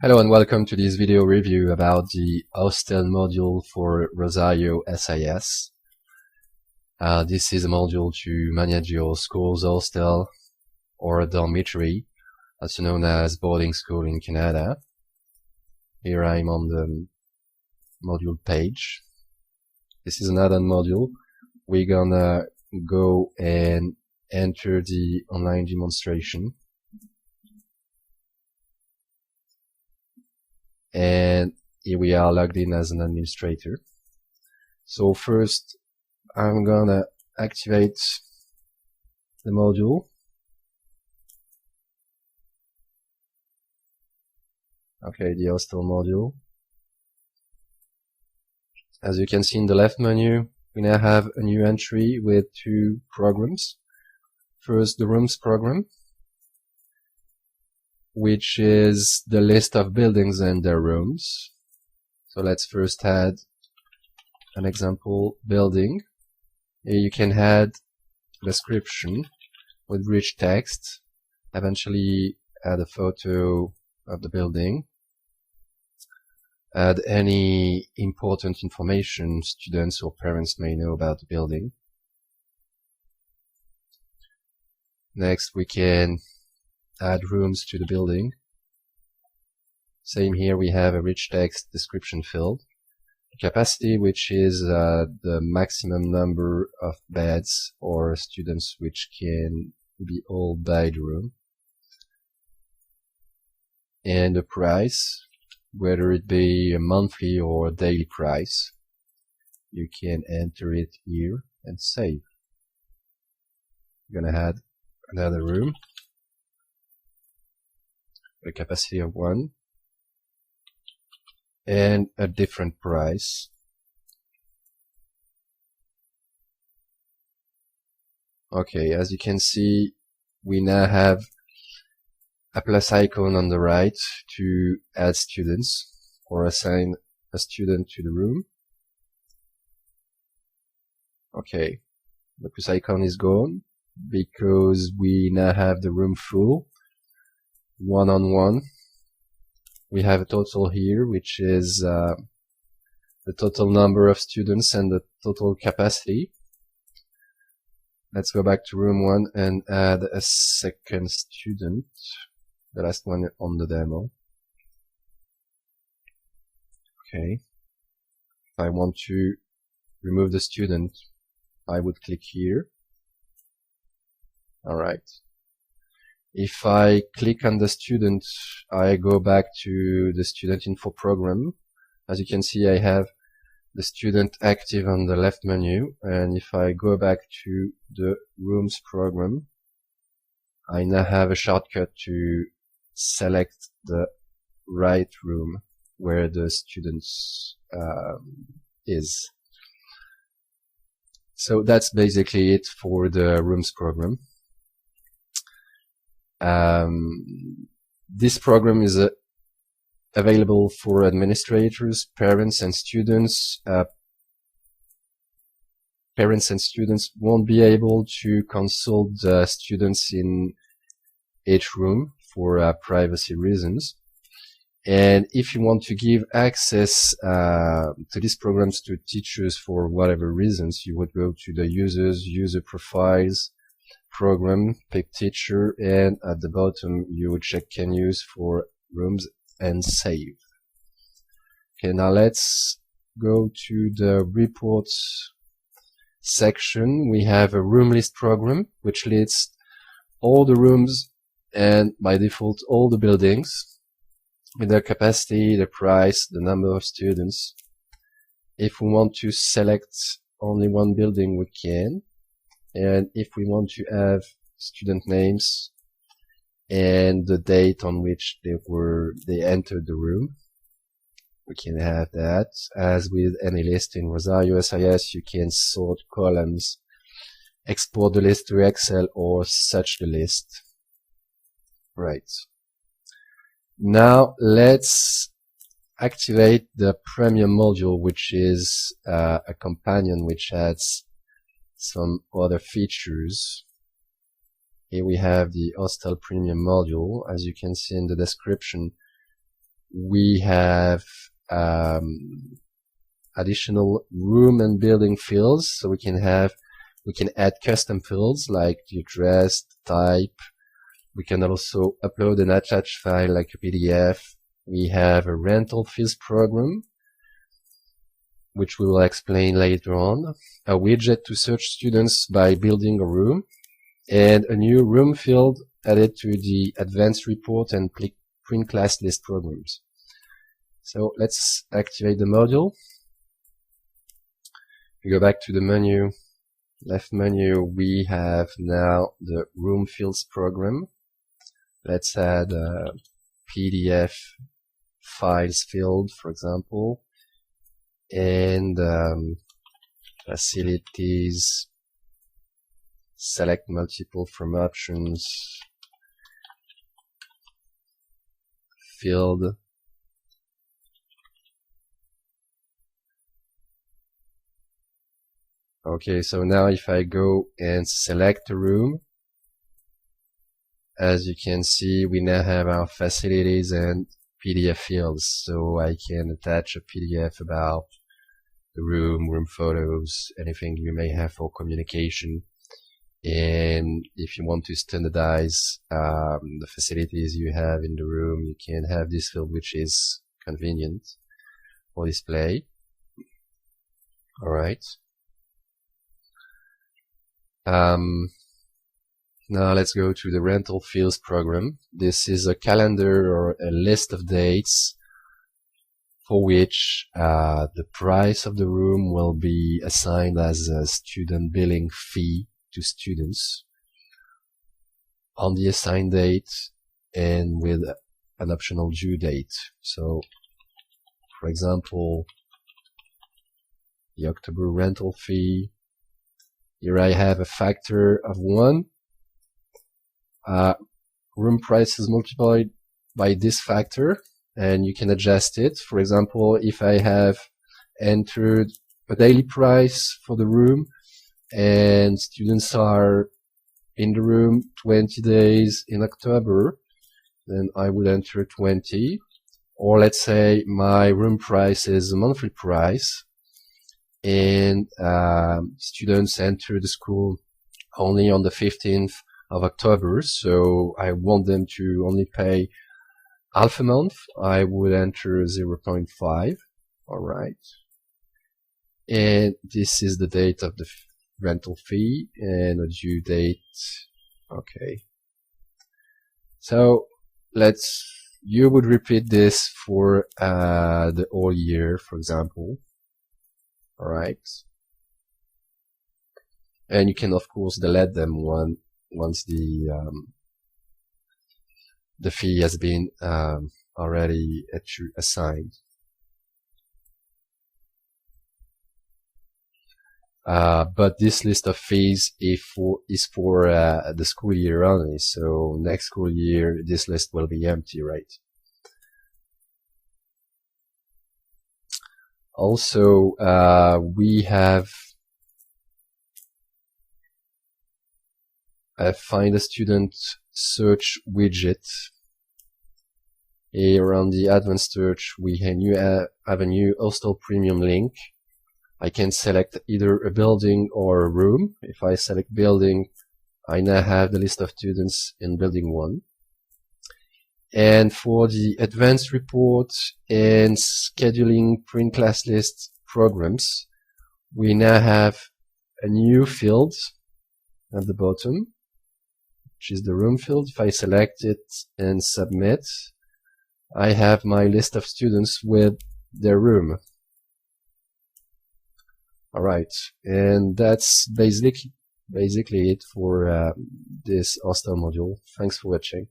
Hello and welcome to this video review about the Hostel module for Rosario SIS. This is a module to manage your school's hostel or dormitory, also known as boarding school in Canada. Here I'm on the module page. This is another module. We're gonna go and enter the online demonstration. And here we are logged in as an administrator. So first I'm gonna activate the module. Okay, the Hostel module. As you can see in the left menu, we now have a new entry with two programs. First, the rooms program, which is the list of buildings and their rooms. So let's first add an example building. Here you can add a description with rich text, eventually add a photo of the building, add any important information students or parents may know about the building. Next, we can add rooms to the building. Same here, we have a rich text description field. Capacity, which is the maximum number of beds or students which can be held by the room. And the price, whether it be a monthly or daily price. You can enter it here and save. I'm gonna add another room. A capacity of 1 and a different price. Okay, as you can see, we now have a plus icon on the right to add students or assign a student to the room. Okay, the plus icon is gone because we now have the room full. One-on-one. We have a total here, which is the total number of students and the total capacity. Let's go back to room 1 and add a second student, the last one on the demo. Okay. If I want to remove the student, I would click here. Alright. If I click on the student, I go back to the student info program. As you can see, I have the student active on the left menu. And if I go back to the rooms program, I now have a shortcut to select the right room where the student is. So that's basically it for the rooms program. This program is available for administrators, parents and students. Parents and students won't be able to consult the students in each room for privacy reasons. And if you want to give access to these programs to teachers for whatever reasons, you would go to the user profiles, program, pick teacher, and at the bottom you would check can use for rooms and save. Okay, now let's go to the reports section. We have a room list program which lists all the rooms and by default all the buildings with their capacity, the price, the number of students. If we want to select only one building, we can. And if we want to have student names and the date on which they entered the room, we can have that. As with any list in Rosario SIS, you can sort columns, export the list to Excel, or search the list. Right. Now let's activate the premium module, which is a companion which adds some other features. Here we have the Hostel Premium module. As you can see in the description, we have additional room and building fields, so we can add custom fields like the address, the type. We can also upload an attached file like a PDF. We have a rental fees program, which we will explain later on, a widget to search students by building a room, and a new room field added to the advanced report and print class list programs. So let's activate the module. We go back to the menu, left menu, we have now the room fields program. Let's add a PDF files field, for example, and facilities, select multiple from options, field, okay, so now if I go and select a room, as you can see, we now have our facilities and PDF fields, so I can attach a PDF about the room, room photos, anything you may have for communication. And if you want to standardize the facilities you have in the room, you can have this field, which is convenient for display. Alright. Now let's go to the rental fields program. This is a calendar or a list of dates for which the price of the room will be assigned as a student billing fee to students on the assigned date and with an optional due date. So, for example, the October rental fee, here I have a factor of 1. Room price is multiplied by this factor, and you can adjust it. For example, if I have entered a daily price for the room and students are in the room 20 days in October, then I would enter 20. Or let's say my room price is a monthly price and students enter the school only on the 15th of October, so I want them to only pay half a month. I would enter 0.5. Alright. And this is the date of the rental fee and a due date. Okay. So you would repeat this for the whole year, for example. Alright. And you can of course delete them once the fee has been already assigned. But this list of fees is for the school year only. So next school year, this list will be empty, right? Also, we have a find a student search widget. Here on the advanced search, we have a new Hostel premium link. I can select either a building or a room. If I select building, I now have the list of students in building 1. And for the advanced report and scheduling print class list programs, we now have a new field at the bottom, which is the room field. If I select it and submit, I have my list of students with their room. Alright, and that's basically it for this Hostel module. Thanks for watching.